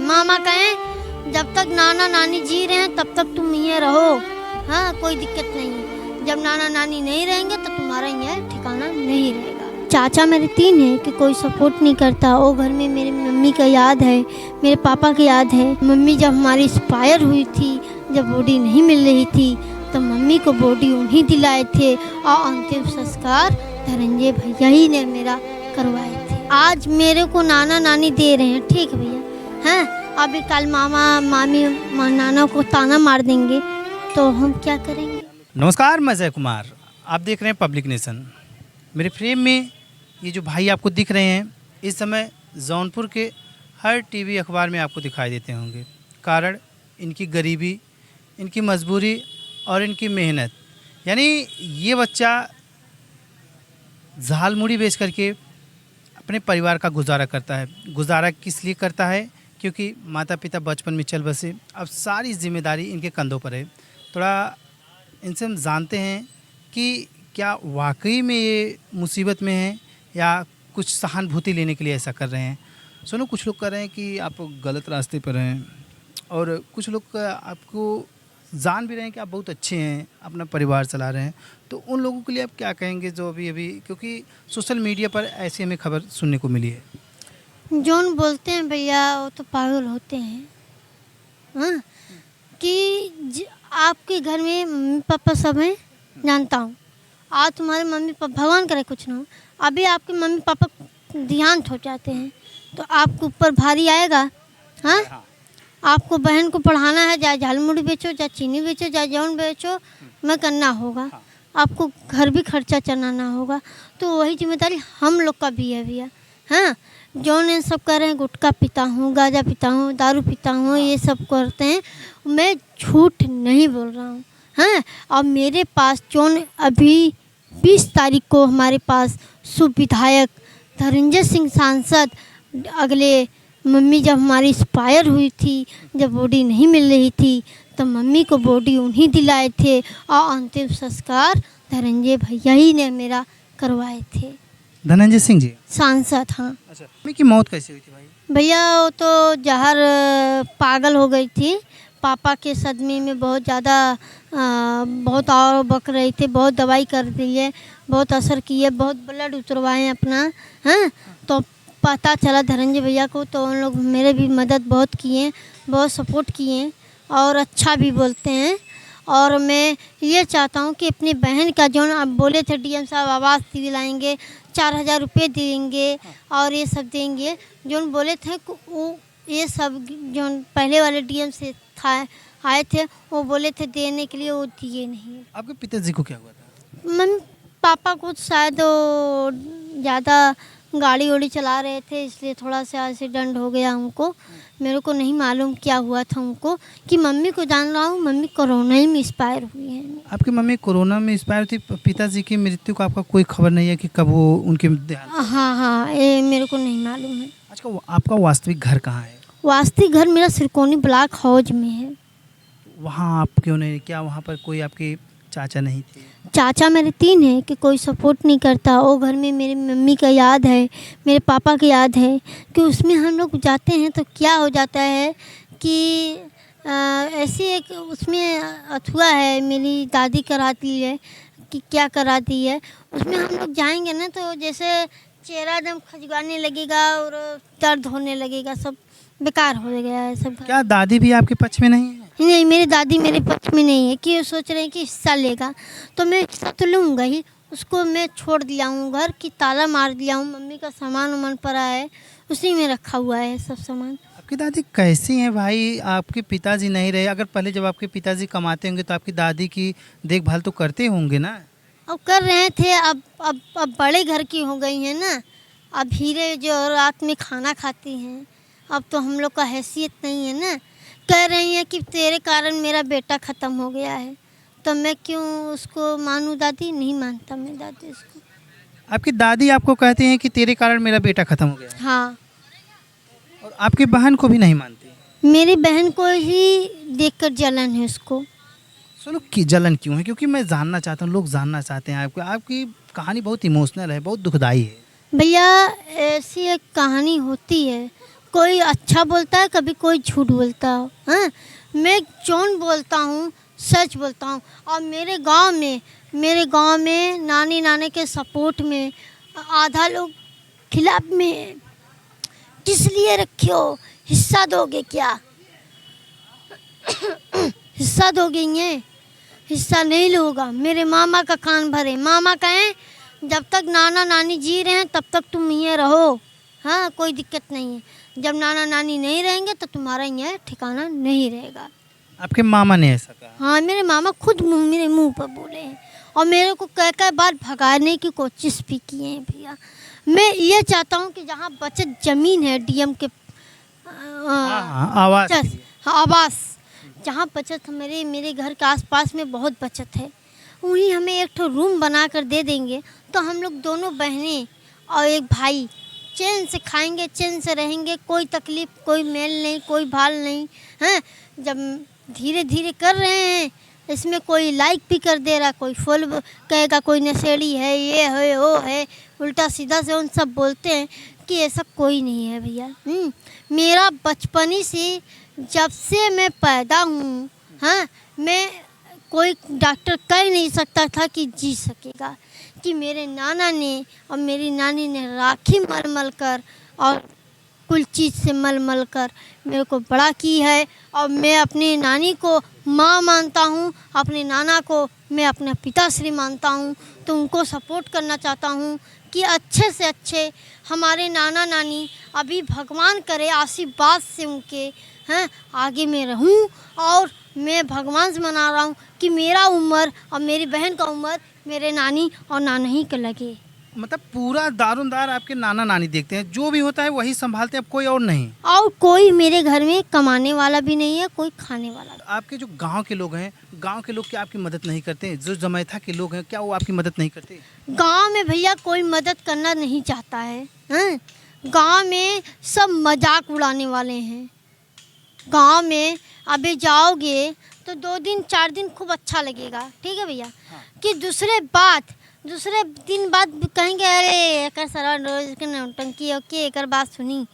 मामा कहें जब तक नाना नानी जी रहे हैं तब तक तुम यहाँ रहो, हाँ कोई दिक्कत नहीं है। जब नाना नानी नहीं रहेंगे तो तुम्हारा यहाँ ठिकाना नहीं रहेगा। चाचा मेरे 3 हैं कि कोई सपोर्ट नहीं करता। वो घर में मेरी मम्मी का याद है, मेरे पापा की याद है। मम्मी जब हमारी एक्सपायर हुई थी, जब बॉडी नहीं मिल रही थी, तो मम्मी को बॉडी उन्हीं दिलाए थे और अंतिम संस्कार धनंजय भैया ही ने मेरा करवाए थे। आज मेरे को नाना नानी दे रहे हैं, ठीक है भैया, हैं अभी कल मामा मामी नाना को ताना मार देंगे तो हम क्या करेंगे। नमस्कार, मैं जय कुमार, आप देख रहे हैं पब्लिक नेशन। मेरे फ्रेम में ये जो भाई आपको दिख रहे हैं इस समय जौनपुर के हर टीवी अखबार में आपको दिखाई देते होंगे। कारण इनकी गरीबी, इनकी मजबूरी और इनकी मेहनत। यानी ये बच्चा झाल मुड़ी बेच करके अपने परिवार का गुजारा करता है। गुजारा किस लिए करता है? क्योंकि माता पिता बचपन में चल बसे, अब सारी जिम्मेदारी इनके कंधों पर है। थोड़ा इनसे हम जानते हैं कि क्या वाकई में ये मुसीबत में है या कुछ सहानुभूति लेने के लिए ऐसा कर रहे हैं। सुनो, कुछ लोग कह रहे हैं कि आप गलत रास्ते पर हैं और कुछ लोग आपको जान भी रहे हैं कि आप बहुत अच्छे हैं, अपना परिवार चला रहे हैं। तो उन लोगों के लिए आप क्या कहेंगे जो अभी क्योंकि सोशल मीडिया पर ऐसी हमें खबर सुनने को मिली है। जोन बोलते हैं भैया वो तो पागल होते हैं, हाँ कि आपके घर में मम्मी पापा सब हैं, जानता हूँ। आज तुम्हारे मम्मी पापा, भगवान करे कुछ ना हो, अभी आपके मम्मी पापा देहांत हो जाते हैं तो आपके ऊपर भारी आएगा। हाँ, आपको बहन को पढ़ाना है, चाहे झालमुड़ी बेचो, चाहे चीनी बेचो, चाहे जौन बेचो, मैं करना होगा। आपको घर भी खर्चा चलाना होगा, तो वही जिम्मेदारी हम लोग का भी है भैया। हाँ, जौन इन सब कर रहे हैं, गुटखा पीता हूँ, गांजा पीता हूँ, दारू पीता हूँ, ये सब करते हैं, मैं झूठ नहीं बोल रहा हूँ। हाँ, और मेरे पास जौन अभी 20 तारीख को हमारे पास सुविधायक धनंजय सिंह सांसद, अगले मम्मी जब हमारी एक्सपायर हुई थी, जब बॉडी नहीं मिल रही थी, तो मम्मी को बॉडी उन्हीं दिलाए थे और अंतिम संस्कार धनंजय भैया ही ने मेरा करवाए थे। धनंजय सिंह जी सांसद, हाँ। अच्छा, मम्मी की मौत कैसे हुई थी भाई? भैया वो तो जहर पागल हो गई थी, पापा के सदमे में बहुत ज़्यादा बहुत और बक रही थी, बहुत दवाई कर दी है, बहुत असर की है, बहुत ब्लड उतरवाए अपना। हाँ, तो पता चला धनंजय भैया को, तो उन लोग मेरे भी मदद बहुत किए, बहुत सपोर्ट किए और अच्छा भी बोलते हैं। और मैं ये चाहता हूँ कि अपनी बहन का जो आप बोले थे डीएम साहब आवास दिलाएंगे, 4000 रुपये देंगे और ये सब देंगे, जो बोले थे वो ये सब जो पहले वाले डीएम से था आए थे, वो बोले थे देने के लिए, वो दिए नहीं। आपके पिताजी को क्या हुआ था? मम्मी पापा को शायद वो ज़्यादा गाड़ी वाड़ी चला रहे थे, इसलिए थोड़ा सा एक्सीडेंट हो गया उनको। मेरे को नहीं मालूम क्या हुआ था उनको, कि मम्मी को जान रहा हूँ मम्मी कोरोना ही में एक्सपायर हुई है। आपकी मम्मी कोरोना में एक्सपायर थी। पिताजी की मृत्यु का आपका कोई खबर नहीं है कि कब वो उनके? हाँ हाँ, ये मेरे को नहीं मालूम है। अच्छा, आपका वास्तविक घर कहाँ है? वास्तविक घर मेरा सिरकोनी ब्लॉक हाउस में है। वहाँ आप क्यों नहीं? क्या वहाँ पर कोई आपके चाचा नहीं थे? चाचा मेरे 3 हैं कि कोई सपोर्ट नहीं करता। वो घर में मेरी मम्मी का याद है, मेरे पापा की याद है, कि उसमें हम लोग जाते हैं तो क्या हो जाता है कि ऐसी एक उसमें अथुआ है, मेरी दादी कराती है कि क्या कराती है, उसमें हम लोग जाएंगे ना तो जैसे चेहरा एकदम खजवाने लगेगा और दर्द होने लगेगा, सब बेकार हो गया है सब। क्या दादी भी आपके पक्ष में नहीं है? नहीं, मेरी दादी मेरे पक्ष में नहीं है कि वो सोच रहे हैं कि हिस्सा लेगा, तो मैं हिस्सा तो लूँगा ही। उसको मैं छोड़ दिया हूँ, घर की ताला मार दिया हूँ, मम्मी का सामान उमान पड़ा है, उसी में रखा हुआ है सब सामान। आपकी दादी कैसी हैं भाई? आपके पिताजी नहीं रहे, अगर पहले जब आपके पिताजी कमाते होंगे तो आपकी दादी की देखभाल तो करते होंगे ना? अब कर रहे थे, अब बड़े घर की हो गई हैं ना, अब हीरे जो रात में खाना खाती हैं, अब तो हम लोग का हैसियत नहीं है ना। कह रही हैं कि तेरे कारण मेरा बेटा ख़त्म हो गया है, तो मैं क्यों उसको मानूं? दादी नहीं मानता मैं दादी उसको। आपकी दादी आपको कहती हैं कि तेरे कारण मेरा बेटा खत्म हो गया है? हाँ। और आपकी बहन को भी नहीं मानती? मेरी बहन को ही देखकर जलन है उसको। सुनो, कि जलन क्यों है? क्योंकि मैं जानना चाहता हूँ, लोग जानना चाहते हैं आपकी कहानी बहुत इमोशनल है, बहुत दुखदाई है। भैया ऐसी एक कहानी होती है, कोई अच्छा बोलता है, कभी कोई झूठ बोलता है। हाँ, मैं जौन बोलता हूँ सच बोलता हूँ। और मेरे गांव में नानी नाने के सपोर्ट में आधा लोग खिलाफ में है। किस लिए रखे हो? हिस्सा दोगे क्या? हिस्सा दोगे? ये हिस्सा नहीं लोगा। मेरे मामा का कान भरे। मामा कहें जब तक नाना नानी जी रहे हैं तब तक तुम ये रहो। हाँ, कोई दिक्कत नहीं है। जब नाना नानी नहीं रहेंगे तो तुम्हारा ये ठिकाना नहीं रहेगा। आपके मामा ने ऐसा कहा? हाँ, मेरे मामा खुद मेरे मुंह पर बोले हैं और मेरे को कई बार भगाने की कोशिश भी किए हैं भैया। मैं ये चाहता हूँ कि जहाँ बचत ज़मीन है डीएम के आवाज़ के बचत, लिए। हाँ, आवास, जहाँ बचत मेरे घर के आसपास में बहुत बचत है, वहीं हमें एक ठो रूम बना कर दे देंगे तो हम लोग दोनों बहनें और एक भाई चैन से खाएंगे, चैन से रहेंगे। कोई तकलीफ़, कोई मेल नहीं, कोई भाल नहीं। हैं, जब धीरे धीरे कर रहे हैं, इसमें कोई लाइक भी कर दे रहा, कोई फॉलो कहेगा, कोई नशेड़ी है, ये है वो है, उल्टा सीधा से उन सब बोलते हैं कि ऐसा कोई नहीं है भैया। मेरा बचपन ही से, जब से मैं पैदा हूँ, हाँ, मैं कोई डॉक्टर कह नहीं सकता था कि जी सकेगा, कि मेरे नाना ने और मेरी नानी ने राखी मल मल कर और कुल चीज़ से मल मल कर मेरे को बड़ा की है। और मैं अपनी नानी को माँ मानता हूँ, अपने नाना को मैं अपना पिताश्री मानता हूँ। तो उनको सपोर्ट करना चाहता हूँ कि अच्छे से अच्छे हमारे नाना नानी, अभी भगवान करे आशीर्वाद से उनके, हैं, आगे मैं रहूँ। और मैं भगवान से मना रहा हूँ कि मेरा उम्र और मेरी बहन का उम्र मेरे नानी और नाना ही के लगे। मतलब पूरा दारोमदार आपके नाना नानी देखते हैं, जो भी होता है वही संभालते हैं, अब कोई और नहीं? और कोई मेरे घर में कमाने वाला भी नहीं है, कोई खाने वाला भी। आपके जो गांव के लोग हैं, गांव के लोग क्या आपकी मदद नहीं करते? जो जमैथा के लोग हैं, क्या वो आपकी मदद नहीं करते? गांव में भैया कोई मदद करना नहीं चाहता है। हैं, गांव में सब मजाक उड़ाने वाले हैं। गांव में अभी जाओगे तो 2 दिन 4 दिन खूब अच्छा लगेगा, ठीक है भैया। हाँ। कि दूसरे दिन बाद कहेंगे अरे एकर सारा रोज के नौटंकी ओके, एकर बात सुनी,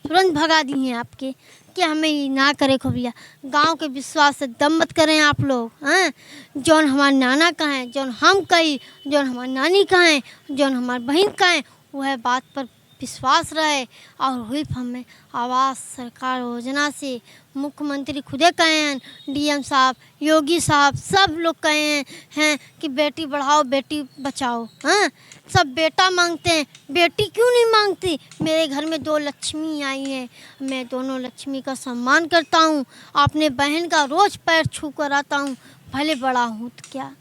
तुरंत भगा दी हैं आपके कि हमें ये ना करे खो भैया। गाँव के विश्वास से दम मत करें आप लोग। हैं, जौन हमारे नाना का है, जौन हम कही, जौन हमारी नानी का है, जौन हमारी बहन का है, वह बात पर विश्वास रहे। और हुई हमें आवास सरकार योजना से मुख्यमंत्री खुदे कहे हैं, डीएम साहब, योगी साहब, सब लोग कहे हैं कि बेटी बढ़ाओ बेटी बचाओ। हाँ, सब बेटा मांगते हैं, बेटी क्यों नहीं मांगती? मेरे घर में 2 लक्ष्मी आई हैं, मैं दोनों लक्ष्मी का सम्मान करता हूँ। अपने बहन का रोज़ पैर छू कर आता हूँ, भले बड़ा हूँ तो क्या।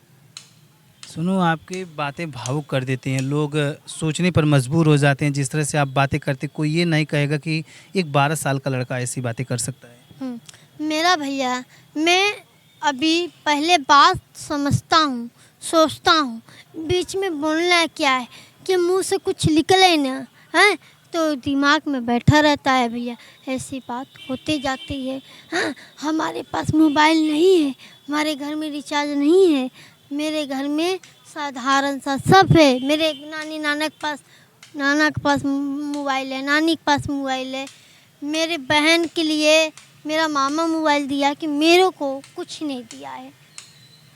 सुनो, आपकी बातें भावुक कर देती हैं, लोग सोचने पर मजबूर हो जाते हैं। जिस तरह से आप बातें करते, कोई ये नहीं कहेगा कि एक 12 साल का लड़का ऐसी बातें कर सकता है। मेरा भैया, मैं अभी पहले बात समझता हूँ, सोचता हूँ, बीच में बोलना क्या है कि मुंह से कुछ निकले ना, हैं, तो दिमाग में बैठा रहता है भैया। ऐसी बात होते जाती है। हाँ, हमारे पास मोबाइल नहीं है, हमारे घर में रिचार्ज नहीं है, मेरे घर में साधारण सा सब है। मेरे नाना के पास मोबाइल है, नानी के पास मोबाइल है। मेरे बहन के लिए मेरा मामा मोबाइल दिया कि मेरे को कुछ नहीं दिया है।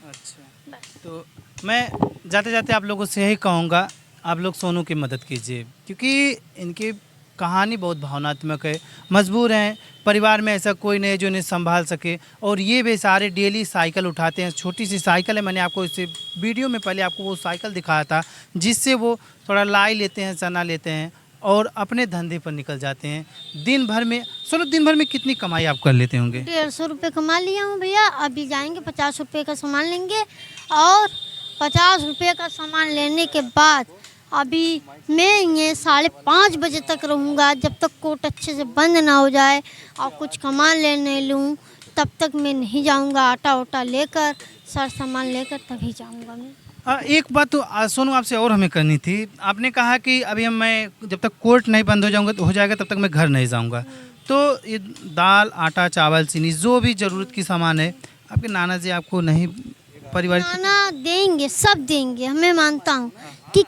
अच्छा, तो मैं जाते जाते आप लोगों से यही कहूँगा, आप लोग सोनू की मदद कीजिए, क्योंकि इनकी कहानी बहुत भावनात्मक है। मजबूर हैं, परिवार में ऐसा कोई नहीं है जो इन्हें संभाल सके। और ये बेचारे डेली साइकिल उठाते हैं, छोटी सी साइकिल है। मैंने आपको इसे वीडियो में पहले आपको वो साइकिल दिखाया था, जिससे वो थोड़ा लाई लेते हैं, चना लेते हैं और अपने धंधे पर निकल जाते हैं। दिन भर में कितनी कमाई आप कर लेते होंगे? 150 रुपये कमा लिया हूँ भैया। अभी जाएंगे 50 रुपये का सामान लेंगे और 50 रुपये का सामान लेने के बाद अभी मैं ये 5:30 बजे तक रहूँगा, जब तक कोर्ट अच्छे से बंद ना हो जाए और कुछ कमा लेने लूँ, तब तक मैं नहीं जाऊँगा। आटा वाटा लेकर, सारा सामान लेकर तभी जाऊँगा मैं। एक बात तो सोनू आपसे और हमें करनी थी। आपने कहा कि अभी मैं जब तक कोर्ट नहीं बंद हो जाएगा तब तक मैं घर नहीं जाऊँगा। तो ये दाल, आटा, चावल, चीनी, जो भी ज़रूरत की सामान है, आपके नाना जी आपको नहीं, परिवार नाना देंगे, सब देंगे। हमें मानता हूँ कि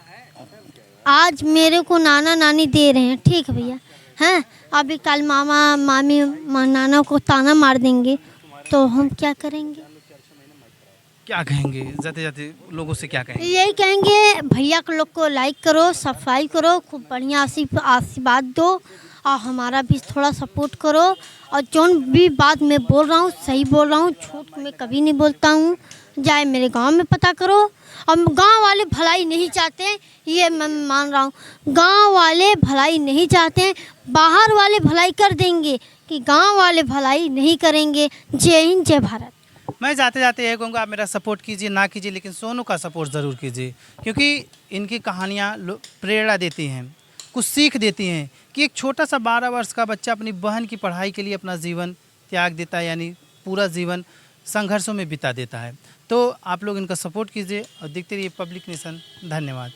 आज मेरे को नाना नानी दे रहे हैं, ठीक है भैया। हैं अभी कल मामा मामी नाना को ताना मार देंगे तो हम क्या करेंगे? क्या कहेंगे जाते जाते लोगों से, क्या कहेंगे? यही कहेंगे भैया के लोग को लाइक करो, सब्सक्राइब करो, खूब बढ़िया आशीर्वाद दो और हमारा भी थोड़ा सपोर्ट करो। और जौन भी बात मैं बोल रहा हूँ सही बोल रहा हूँ, झूठ मैं कभी नहीं बोलता हूँ। जाए मेरे गांव में पता करो। और गांव वाले भलाई नहीं चाहते हैं, ये मैं मान रहा हूँ। गांव वाले भलाई नहीं चाहते हैं, बाहर वाले भलाई कर देंगे कि गांव वाले भलाई नहीं करेंगे। जय हिंद, जय भारत। मैं जाते जाते यही कहूँगा, आप मेरा सपोर्ट कीजिए ना कीजिए, लेकिन सोनू का सपोर्ट ज़रूर कीजिए, क्योंकि इनकी कहानियाँ प्रेरणा देती हैं, कुछ सीख देती हैं कि एक छोटा सा 12 वर्ष का बच्चा अपनी बहन की पढ़ाई के लिए अपना जीवन त्याग देता है, यानी पूरा जीवन संघर्षों में बिता देता है। तो आप लोग इनका सपोर्ट कीजिए और देखते रहिए पब्लिक नेशन। धन्यवाद।